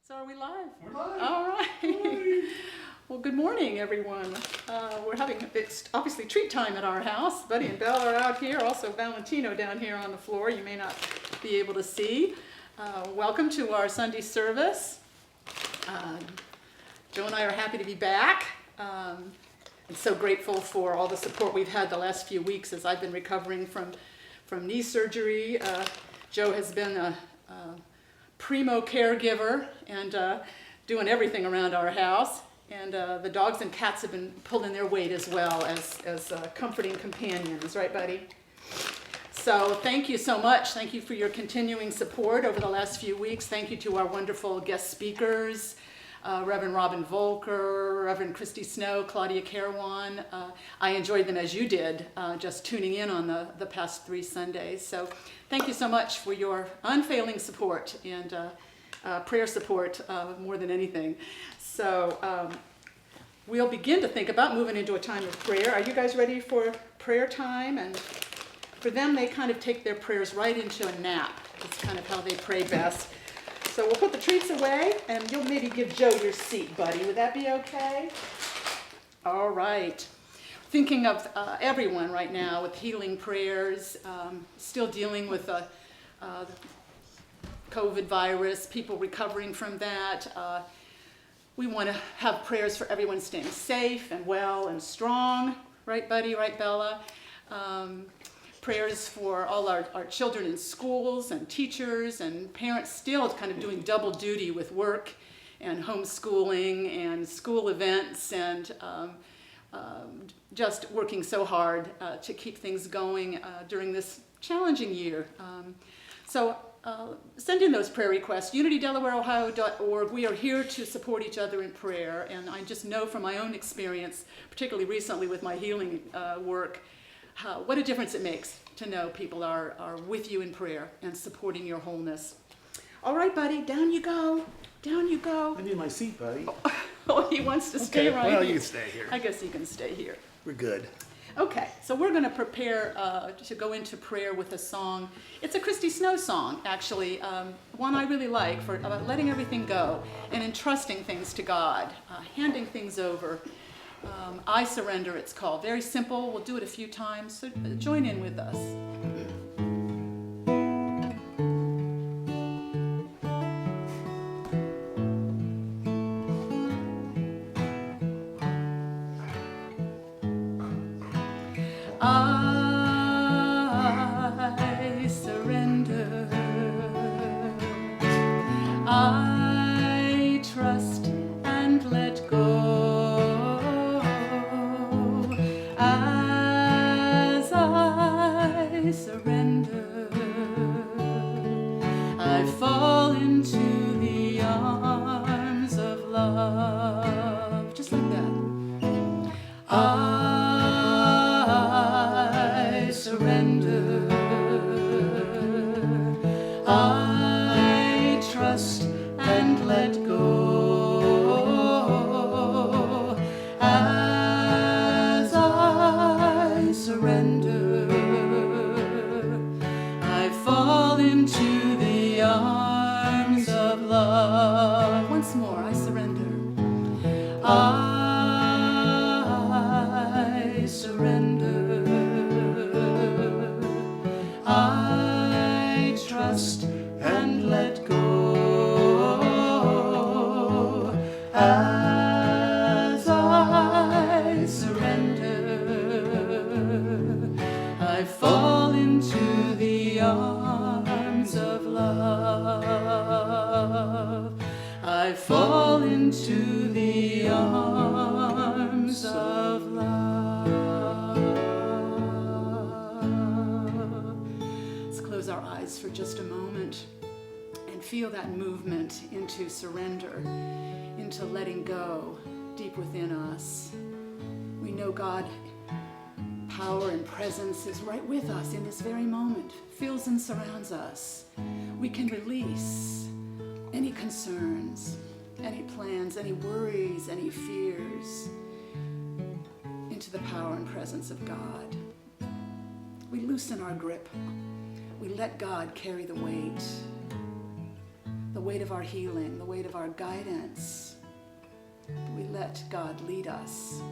So are we live? We're live. All right. Hi. Well, good morning, everyone. We're having it's obviously treat time at our house. Buddy and Belle are out here. Also Valentino down here on the floor. You may not be able to see. Welcome to our Sunday service. Joe and I are happy to be back. I'm so grateful for all the support we've had the last few weeks as I've been recovering from knee surgery. Joe has been a primo caregiver and doing everything around our house. And the dogs and cats have been pulling their weight as well as comforting companions. Right, buddy? So thank you so much. Thank you for your continuing support over the last few weeks. Thank you to our wonderful guest speakers, Reverend Robin Volker, Reverend Christy Snow, Claudia Carawan. I enjoyed them as you did, just tuning in on the past 3 Sundays. So thank you so much for your unfailing support and prayer support more than anything. So we'll begin to think about moving into a time of prayer. Are you guys ready for prayer time? And for them, they kind of take their prayers right into a nap. That's kind of how they pray best. So we'll put the treats away, and you'll maybe give Joe your seat, buddy. Would that be okay? All right. Thinking of everyone right now with healing prayers, still dealing with the COVID virus, people recovering from that. We want to have prayers for everyone staying safe and well and strong. Right, buddy? Right, Bella? Prayers for all our children in schools and teachers and parents still kind of doing double duty with work and homeschooling and school events and just working so hard to keep things going during this challenging year. So send in those prayer requests. UnityDelawareOhio.org. We are here to support each other in prayer, and I just know from my own experience, particularly recently with my healing work, what a difference it makes to know people are with you in prayer and supporting your wholeness. All right, buddy, down you go. Down you go. I need my seat, buddy. Oh, he wants to stay right well, here. you can stay here. I guess you can stay here. We're good. Okay, so we're going to prepare to go into prayer with a song. It's a Christy Snow song, actually, one I really like for about letting everything go and entrusting things to God, handing things over. I Surrender, it's called. Very simple. We'll do it a few times, so join in with us. I surrender. I trust and let go. As I surrender, I fall into the arms of love. Just like that. I surrender. I trust and let go. As I surrender, I fall into the arms of love. Once more, I surrender. I surrender. I trust and let go. As I surrender, I fall into the arms of love. I fall into the arms of love. Let's close our eyes for just a moment and feel that movement into surrender, into letting go deep within us. We know God, power and presence is right with us in this very moment, fills and surrounds us. We can release any concerns, any plans, any worries, any fears into the power and presence of God. We loosen our grip. We let God carry the weight weight of our healing, the weight of our guidance. We let God lead us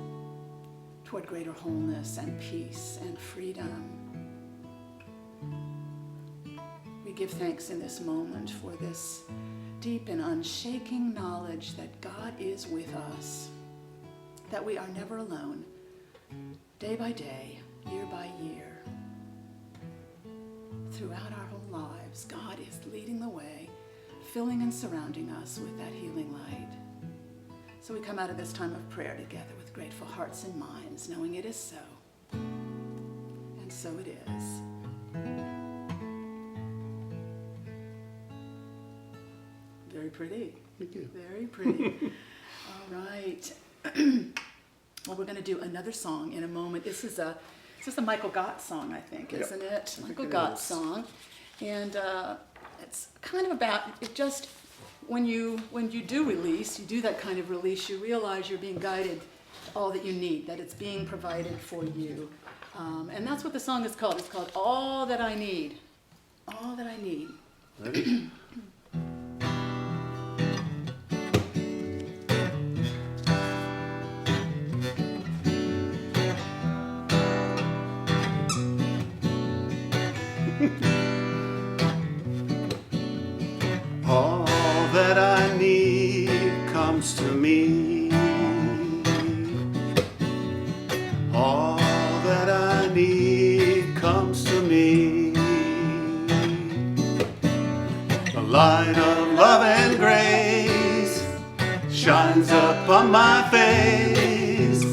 toward greater wholeness and peace and freedom. We give thanks in this moment for this deep and unshaking knowledge that God is with us, that we are never alone, day by day, year by year. Throughout our whole lives, God is leading the way, filling and surrounding us with that healing light. So we come out of this time of prayer together with grateful hearts and minds, knowing it is so. And so it is. Very pretty. Thank you. Very pretty. All right. Well, we're going to do another song in a moment. This is a Michael Gott song, I think, Yep. isn't it? I Michael think it Gott is. song. And it's kind of about, it just, when you do release, you do that kind of release, you realize you're being guided to all that you need, that it's being provided for you. And that's what the song is called. It's called All That I Need. All That I Need. Ready? All that I need comes to me. All that I need comes to me. The light of love and grace shines upon my face.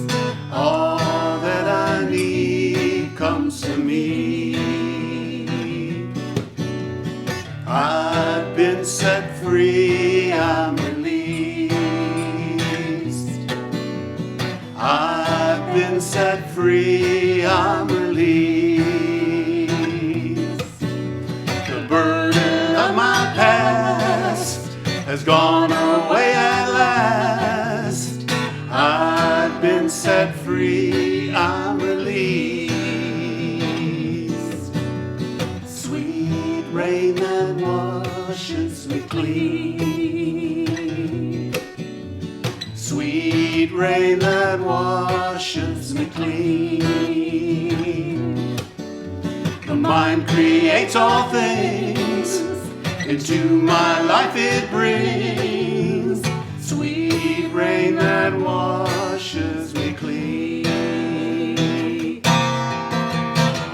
All that I need comes to me. I've been set free, I'm released. I've been set free, I'm released. The burden of my past has gone away at last. I've been set free, I'm released. Sweet rain that washes me clean. Sweet rain that washes me clean. The mind creates all things, into my life it brings. Sweet rain that washes me clean.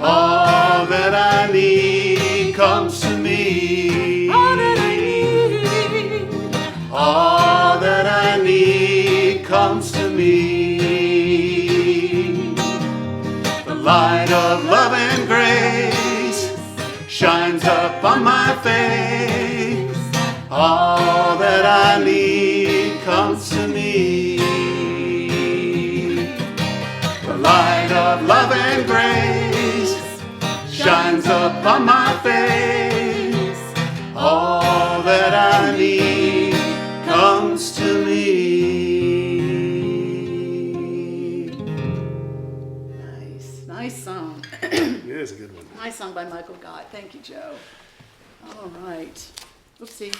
All that I need comes to me. All that I need. All that I need comes to me. The light of love and grace shines up on my face. All that I need comes to me. The light of love and grace shines up on my face. All that I need comes to me. Nice. Nice song. It is a good one. Nice song by Michael Gott. Thank you, Joe. All right. Oopsie.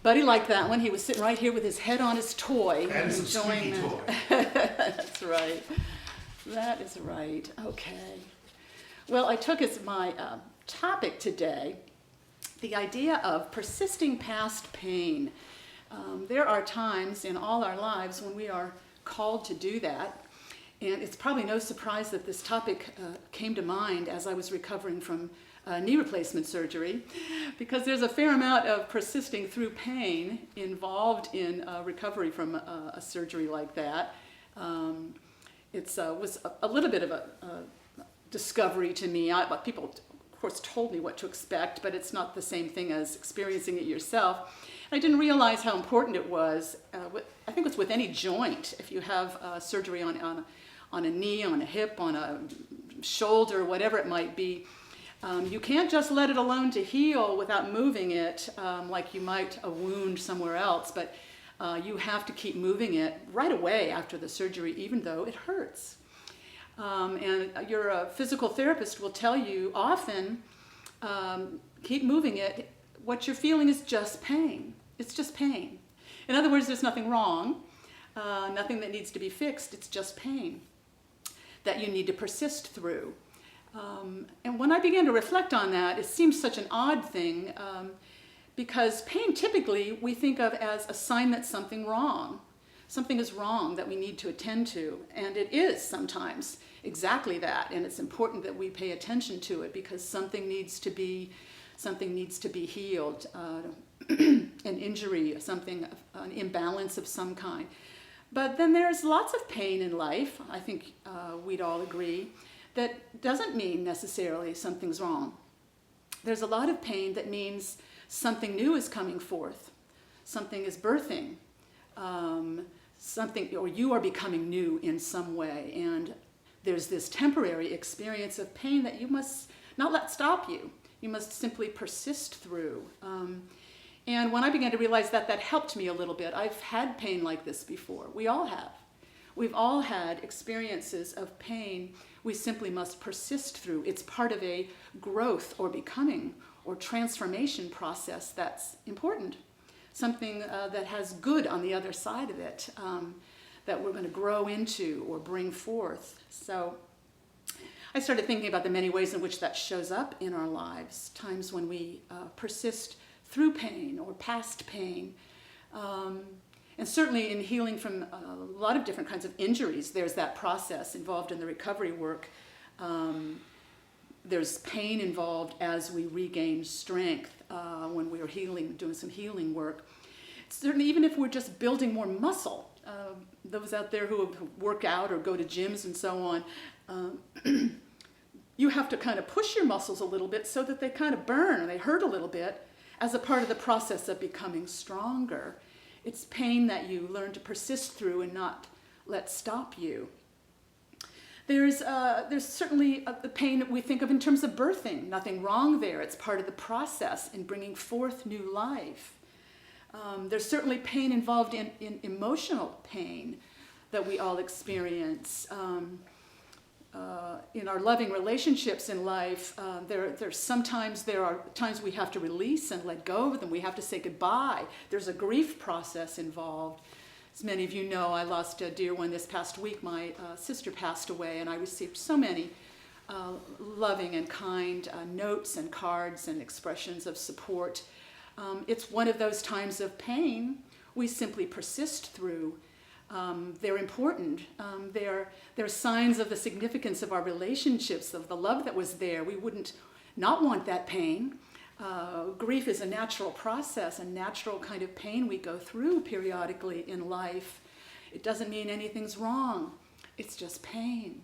Buddy liked that one. He was sitting right here with his head on his toy. And some enjoying squeaky that. That's right. That is right. Okay. Well, I took as my topic today the idea of persisting past pain. There are times in all our lives when we are called to do that. And it's probably no surprise that this topic came to mind as I was recovering from knee replacement surgery, because there's a fair amount of persisting through pain involved in recovery from a surgery like that. It was a little bit of a discovery to me. People, of course, told me what to expect, but it's not the same thing as experiencing it yourself. I didn't realize how important it was. I think it's with any joint. If you have surgery on a knee, on a hip, on a shoulder, whatever it might be, you can't just let it alone to heal without moving it like you might a wound somewhere else, but you have to keep moving it right away after the surgery, even though it hurts. And your physical therapist will tell you often, keep moving it what you're feeling is just pain. It's just pain. In other words, there's nothing wrong, nothing that needs to be fixed. It's just pain that you need to persist through. And when I began to reflect on that, it seems such an odd thing because pain typically we think of as a sign that something wrong. Something is wrong that we need to attend to, and it is sometimes exactly that, and it's important that we pay attention to it because something needs to be healed, an injury, an imbalance of some kind. But then there's lots of pain in life, I think we'd all agree, that doesn't mean necessarily something's wrong. There's a lot of pain that means something new is coming forth, something is birthing, something, or you are becoming new in some way, and there's this temporary experience of pain that you must not let stop you. You must simply persist through. And when I began to realize that, that helped me a little bit. I've had pain like this before. We all have. We've all had experiences of pain we simply must persist through. It's part of a growth or becoming or transformation process that's important. Something that has good on the other side of it that we're going to grow into or bring forth. So I started thinking about the many ways in which that shows up in our lives, times when we persist through pain or past pain. And certainly in healing from a lot of different kinds of injuries, there's that process involved in the recovery work. There's pain involved as we regain strength when we're healing, doing some healing work. Certainly, even if we're just building more muscle, those out there who work out or go to gyms and so on, you have to kind of push your muscles a little bit so that they kind of burn and they hurt a little bit as a part of the process of becoming stronger. It's pain that you learn to persist through and not let stop you. There's certainly the pain that we think of in terms of birthing. Nothing wrong there. It's part of the process in bringing forth new life. There's certainly pain involved in emotional pain that we all experience. In our loving relationships in life, there are times we have to release and let go, then we have to say goodbye. There's a grief process involved. As many of you know, I lost a dear one this past week. My sister passed away, and I received so many loving and kind notes and cards and expressions of support. It's one of those times of pain we simply persist through. They're important. They're signs of the significance of our relationships, of the love that was there. We wouldn't not want that pain. Grief is a natural process, a natural kind of pain we go through periodically in life. It doesn't mean anything's wrong. It's just pain.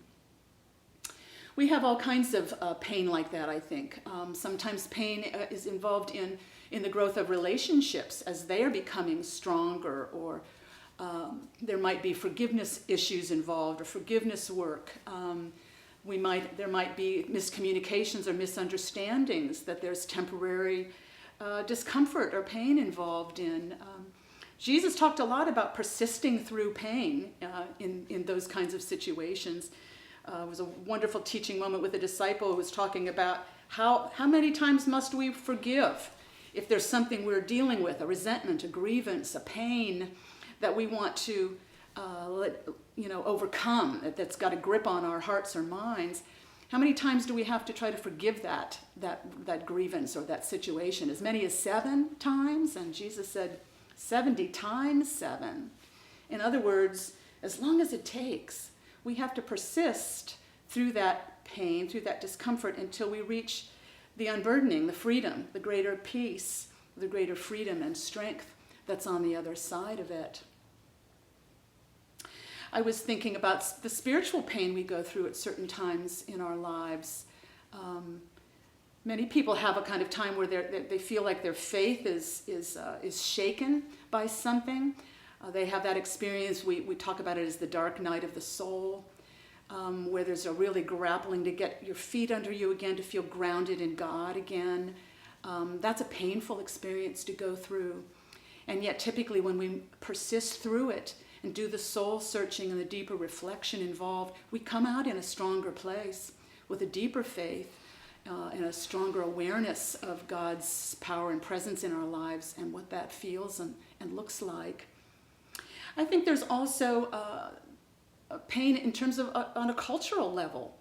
We have all kinds of pain like that, I think. Sometimes pain is involved in the growth of relationships as they are becoming stronger, or there might be forgiveness issues involved or forgiveness work. There might be miscommunications or misunderstandings that there's temporary discomfort or pain involved in. Jesus talked a lot about persisting through pain in those kinds of situations. It was a wonderful teaching moment with a disciple who was talking about how many times must we forgive if there's something we're dealing with, a resentment, a grievance, a pain that we want to overcome, that's got a grip on our hearts or minds. How many times do we have to try to forgive that grievance or that situation? As many as 7 times? And Jesus said 70 times 7. In other words, as long as it takes, we have to persist through that pain, through that discomfort, until we reach the unburdening, the freedom, the greater peace, the greater freedom and strength that's on the other side of it. I was thinking about the spiritual pain we go through at certain times in our lives. Many people have a kind of time where they feel like their faith is shaken by something. They have that experience, we talk about it as the dark night of the soul, where there's a really grappling to get your feet under you again, to feel grounded in God again. That's a painful experience to go through. And yet typically when we persist through it and do the soul searching and the deeper reflection involved, we come out in a stronger place with a deeper faith and a stronger awareness of God's power and presence in our lives and what that feels and looks like. I think there's also pain in terms of on a cultural level.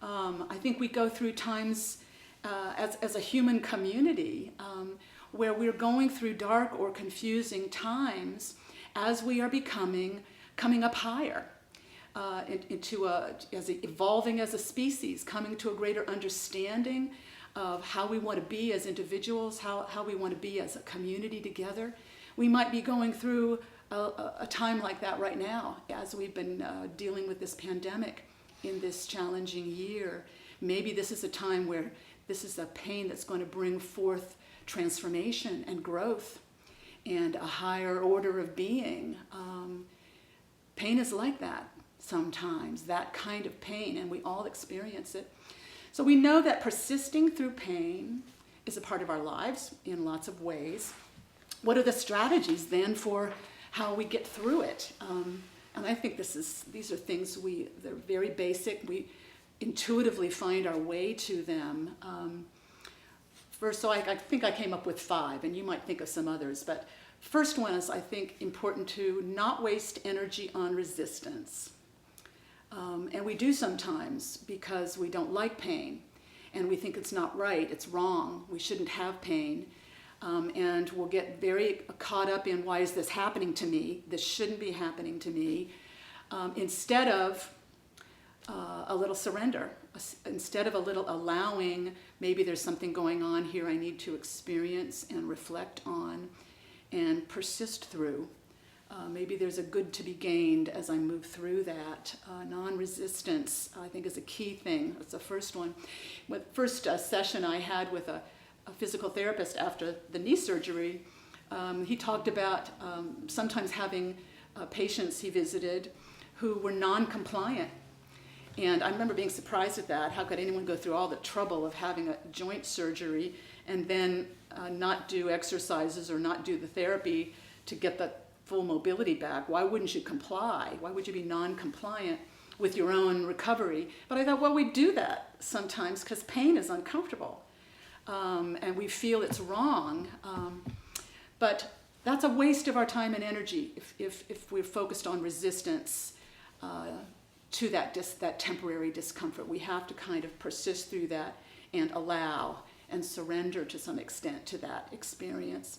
I think we go through times as a human community where we're going through dark or confusing times as we are coming up higher evolving as a species, coming to a greater understanding of how we want to be as individuals, how we want to be as a community together. We might be going through a time like that right now as we've been dealing with this pandemic in this challenging year. Maybe this is a time where this is a pain that's going to bring forth transformation and growth and a higher order of being. Pain is like that sometimes, that kind of pain, and we all experience it. So we know that persisting through pain is a part of our lives in lots of ways. What are the strategies then for how we get through it? And I think these are things they're very basic. We intuitively find our way to them. First, so I think I came up with 5, and you might think of some others, but first one is, I think, important to not waste energy on resistance. And we do sometimes because we don't like pain, and we think it's not right, it's wrong, we shouldn't have pain. And we'll get very caught up in, why is this happening to me? This shouldn't be happening to me. Instead of a little surrender, instead of a little allowing, maybe there's something going on here I need to experience and reflect on and persist through. Maybe there's a good to be gained as I move through that. Non-resistance, I think, is a key thing. That's the first one. The first session I had with a physical therapist after the knee surgery, he talked about sometimes having patients he visited who were non-compliant. And I remember being surprised at that. How could anyone go through all the trouble of having a joint surgery and then not do exercises or not do the therapy to get the full mobility back? Why wouldn't you comply? Why would you be non-compliant with your own recovery? But I thought, well, we do that sometimes because pain is uncomfortable. And we feel it's wrong. But that's a waste of our time and energy if we're focused on resistance to that temporary discomfort. We have to kind of persist through that and allow and surrender to some extent to that experience.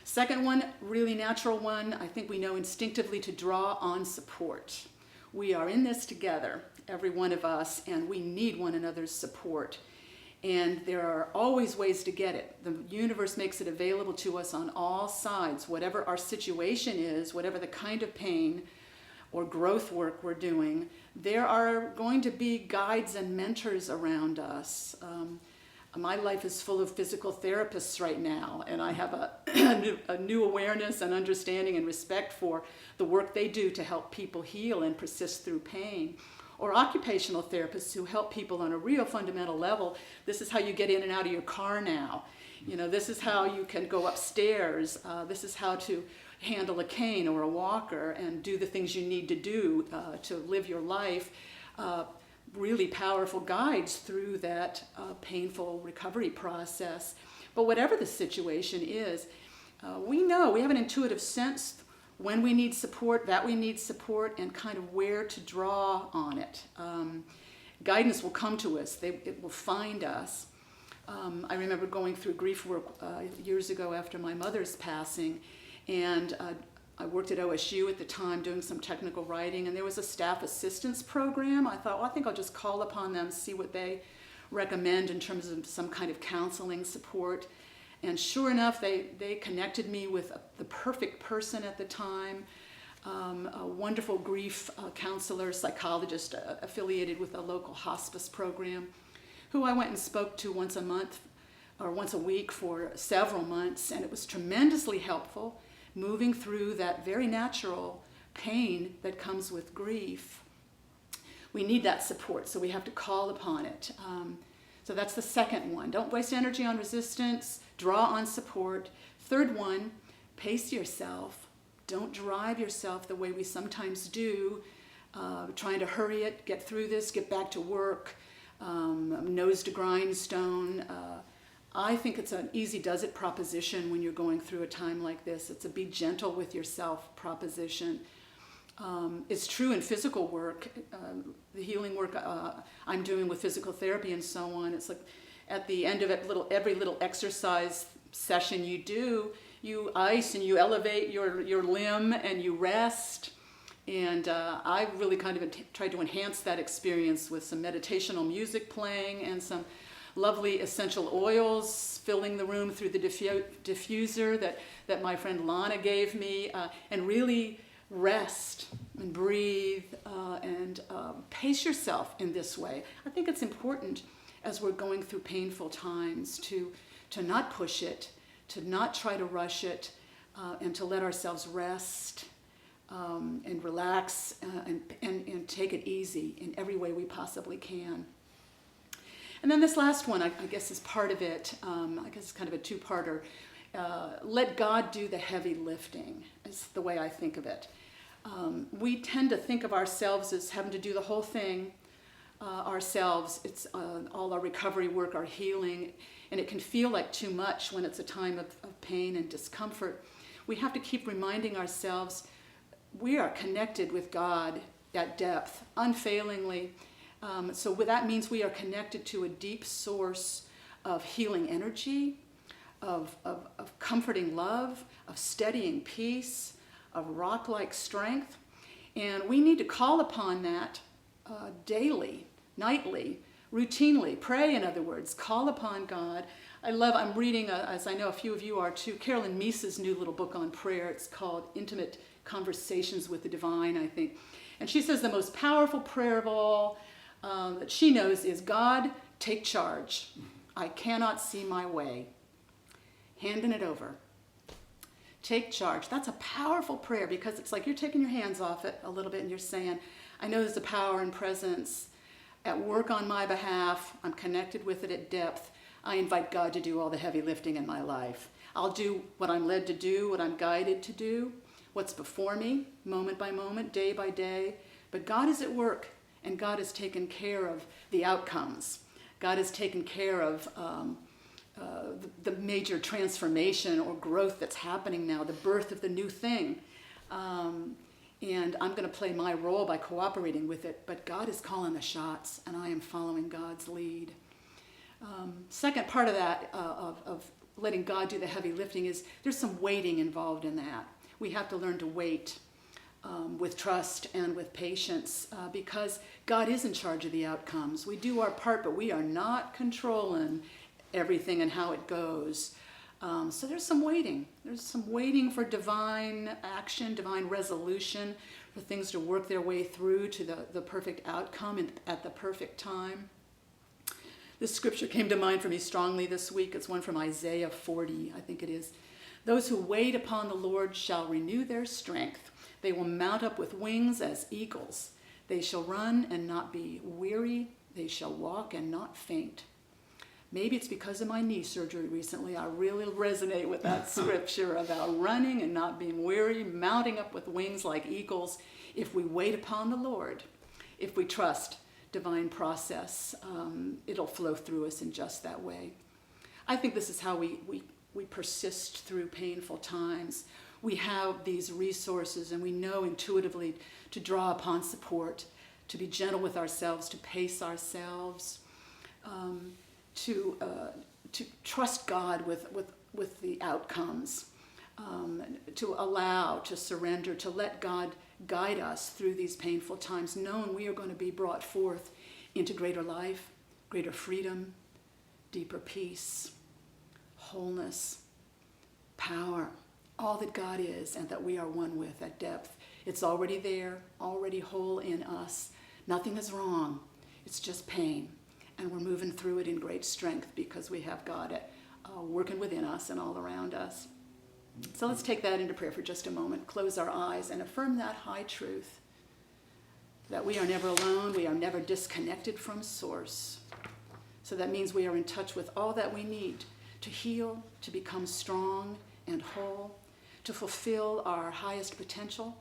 Second one, really natural one, I think we know instinctively to draw on support. We are in this together, every one of us, and we need one another's support. And there are always ways to get it. The universe makes it available to us on all sides. Whatever our situation is, whatever the kind of pain or growth work we're doing, there are going to be guides and mentors around us. My life is full of physical therapists right now, and I have a new awareness and understanding and respect for the work they do to help people heal and persist through pain. Or occupational therapists who help people on a real fundamental level. This is how you get in and out of your car now. This is how you can go upstairs. This is how to handle a cane or a walker and do the things you need to do to live your life. Really powerful guides through that painful recovery process. But whatever the situation is, we know, we have an intuitive sense when we need support, that we need support, and kind of where to draw on it. Guidance will come to us. It will find us. I remember going through grief work years ago after my mother's passing, and I worked at OSU at the time doing some technical writing, and there was a staff assistance program. I thought, well, I think I'll just call upon them, see what they recommend in terms of some kind of counseling support. And sure enough, they connected me with the perfect person at the time, a wonderful grief counselor, psychologist affiliated with a local hospice program, who I went and spoke to once a month or once a week for several months, and it was tremendously helpful, moving through that very natural pain that comes with grief. We need that support, so we have to call upon it. So that's the second one. Don't waste energy on resistance. Draw on support. Third one, pace yourself. Don't drive yourself the way we sometimes do, trying to hurry it, get through this, get back to work. nose to grindstone. I think it's an easy does it proposition when you're going through a time like this. It's a be gentle with yourself proposition. It's true in physical work, the healing work I'm doing with physical therapy and so on. It's like at the end of every little exercise session you do, you ice and you elevate your limb and you rest. And I really kind of tried to enhance that experience with some meditational music playing and some lovely essential oils filling the room through the diffuser that my friend Lana gave me, and really rest and breathe and pace yourself in this way. I think it's important as we're going through painful times to not push it, to not try to rush it, and to let ourselves rest and relax and take it easy in every way we possibly can. And then this last one, I guess, is part of it. I guess it's kind of a two-parter. Let God do the heavy lifting is the way I think of it. We tend to think of ourselves as having to do the whole thing ourselves. It's all our recovery work, our healing, and it can feel like too much when it's a time of pain and discomfort. We have to keep reminding ourselves we are connected with God at depth, unfailingly. So that means we are connected to a deep source of healing energy, of comforting love, of steadying peace, of rock-like strength. And we need to call upon that daily, nightly, routinely. Pray, in other words. Call upon God. I'm reading, as I know a few of you are too, Carolyn Meese's new little book on prayer. It's called Intimate Conversations with the Divine, I think. And she says the most powerful prayer of all that she knows is, God, take charge. I cannot see my way. Handing it over. Take charge. That's a powerful prayer because it's like you're taking your hands off it a little bit and you're saying, I know there's a power and presence at work on my behalf. I'm connected with it at depth. I invite God to do all the heavy lifting in my life. I'll do what I'm led to do, what I'm guided to do, what's before me, moment by moment, day by day. But God is at work, and God has taken care of the outcomes. God has taken care of the major transformation or growth that's happening now, the birth of the new thing. And I'm going to play my role by cooperating with it, but God is calling the shots, and I am following God's lead. Second part of that, of letting God do the heavy lifting, is there's some waiting involved in that. We have to learn to wait with trust and with patience because God is in charge of the outcomes. We do our part, but we are not controlling everything and how it goes. So there's some waiting. There's some waiting for divine action, divine resolution, for things to work their way through to the perfect outcome and at the perfect time. This scripture came to mind for me strongly this week. It's one from Isaiah 40, I think it is. Those who wait upon the Lord shall renew their strength. They will mount up with wings as eagles. They shall run and not be weary. They shall walk and not faint. Maybe it's because of my knee surgery recently. I really resonate with that scripture about running and not being weary, mounting up with wings like eagles. If we wait upon the Lord, if we trust divine process, it'll flow through us in just that way. I think this is how we persist through painful times. We have these resources and we know intuitively to draw upon support, to be gentle with ourselves, to pace ourselves, to trust God with the outcomes, to allow, to surrender, to let God guide us through these painful times, knowing we are going to be brought forth into greater life, greater freedom, deeper peace, wholeness, power, all that God is and that we are one with at depth. It's already there, already whole in us. Nothing is wrong. It's just pain. And we're moving through it in great strength because we have God working within us and all around us. So let's take that into prayer for just a moment. Close our eyes and affirm that high truth, that we are never alone, we are never disconnected from Source. So that means we are in touch with all that we need to heal, to become strong and whole, to fulfill our highest potential,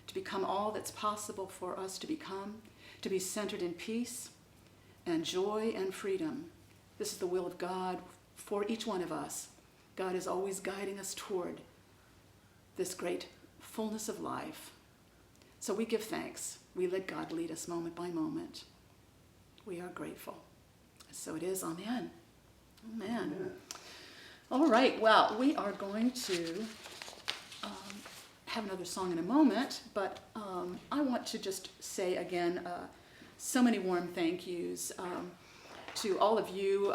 to become all that's possible for us to become, to be centered in peace, and joy and freedom. This is the will of God for each one of us. God is always guiding us toward this great fullness of life. So we give thanks. We let God lead us moment by moment. We are grateful. So it is. Amen. Amen. All right. Well, we are going to have another song in a moment, but I want to just say again, so many warm thank yous to all of you.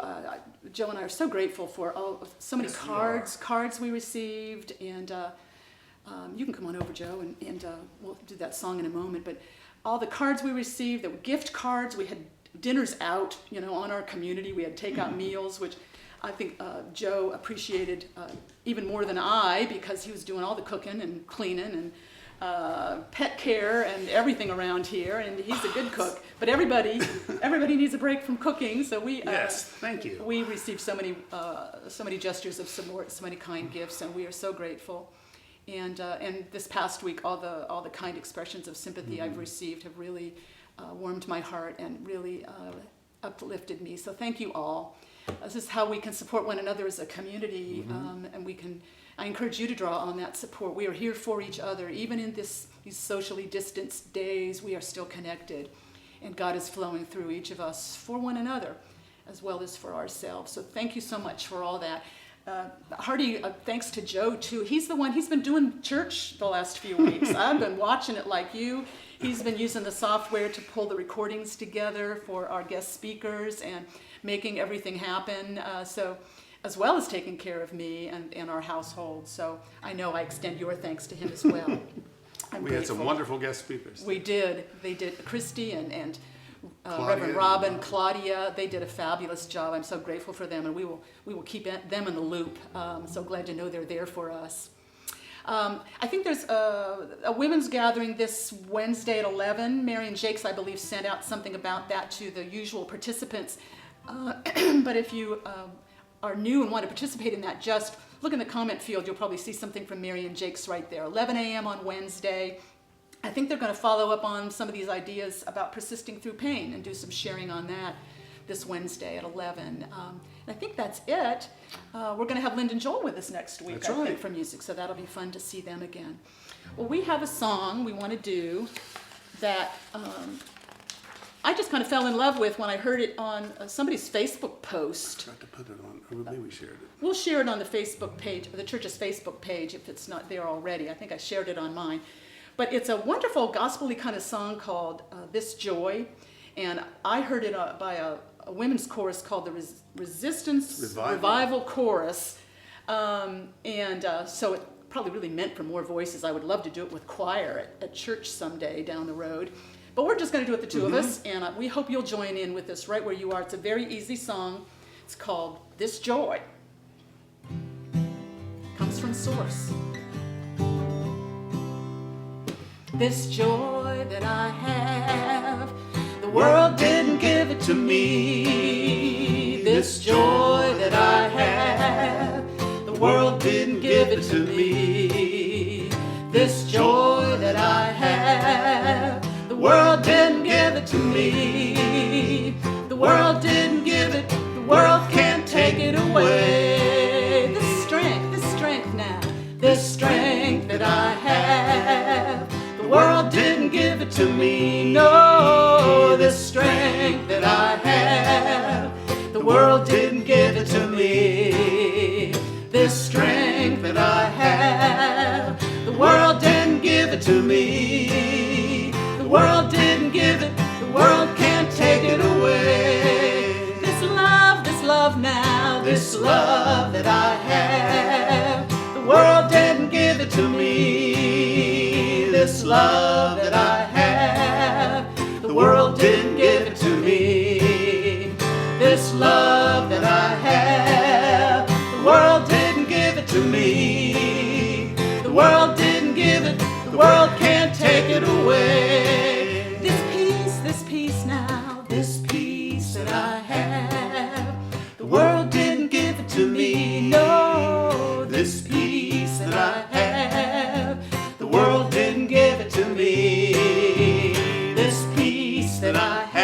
Joe and I are so grateful for so many cards we received, and you can come on over, Joe, and we'll do that song in a moment. But all the cards we received, there were gift cards. We had dinners out, on our community. We had takeout meals, which I think Joe appreciated even more than I, because he was doing all the cooking and cleaning and pet care and everything around here, and he's a good cook. But everybody needs a break from cooking, so we Yes, thank you. We received so many gestures of support, so many kind gifts, and we are so grateful. And this past week, all the kind expressions of sympathy I've received have really warmed my heart and really uplifted me. So thank you all. This is how we can support one another as a community, and I encourage you to draw on that support. We are here for each other. Even in these socially distanced days, we are still connected, and God is flowing through each of us for one another as well as for ourselves. So thank you so much for all that. Hearty thanks to Joe too. He's been doing church the last few weeks. I've been watching it like you. He's been using the software to pull the recordings together for our guest speakers and making everything happen. So as well as taking care of me and our household. So I know I extend your thanks to him as well. We had some wonderful guest speakers. We did. They did. Christy and Claudia, Reverend Robin, Claudia, they did a fabulous job. I'm so grateful for them, and we will keep them in the loop. So glad to know they're there for us. I think there's a women's gathering this Wednesday at 11. Marion Jakes, I believe, sent out something about that to the usual participants. But if you are new and want to participate in that, just look in the comment field. You'll probably see something from Marion Jakes right there. 11 a.m. on Wednesday. I think they're going to follow up on some of these ideas about persisting through pain and do some sharing on that this Wednesday at 11. And I think that's it. We're going to have Lyndon Joel with us next week, That's right. think, for music, so that'll be fun to see them again. Well, we have a song we want to do that I just kind of fell in love with when I heard it on somebody's Facebook post. Tried to put it on. Maybe we shared it. We'll share it on the Facebook page, the church's Facebook page, if it's not there already. I think I shared it on mine. But it's a wonderful gospel-y kind of song called This Joy. And I heard it by a women's chorus called the Resistance Revival Chorus. So it probably really meant for more voices. I would love to do it with choir at church someday down the road. But we're just going to do it the two of us, and we hope you'll join in with us right where you are. It's a very easy song. It's called This Joy. Comes from Source. This joy that I have, the world didn't give it to me. This joy that I have, the world didn't give it to me. This joy that I have, the world didn't give it to me. The world didn't give it, the world can't take it away. This strength now, this strength that I have, the world didn't give it to me. No, this strength that I have, the world didn't give it to me. This strength that I have, the world didn't give it to me. The world didn't give it, the world can't take it away. This love now, this love that I have, the world didn't give it to me. This love that I have, the world didn't give it to me. This love that I have, the world didn't give it to me. The world didn't give it, the world can't take it away. This peace now, this peace that I have, the world didn't give it to me. No, this peace that I have, the world didn't give it to me. This peace that I have,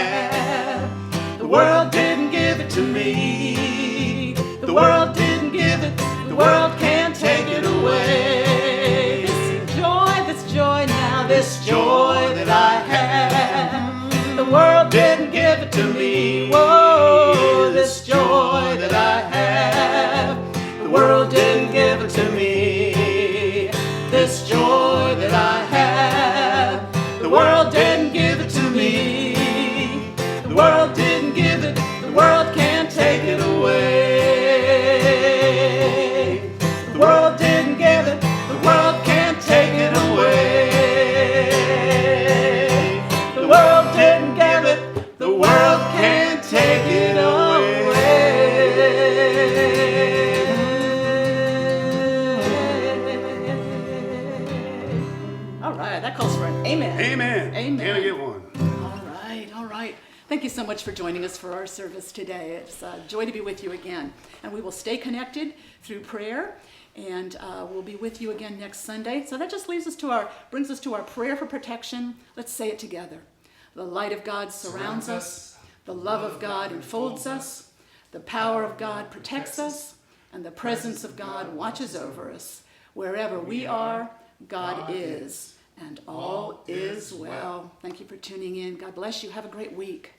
Thank you so much for joining us for our service today. It's a joy to be with you again. And we will stay connected through prayer, and we'll be with you again next Sunday. So that just brings us to our prayer for protection. Let's say it together. The light of God surrounds us. The love of God enfolds us. The power of God protects us. And the presence of God watches over us. Wherever we are, God is. And all is well. Thank you for tuning in. God bless you. Have a great week.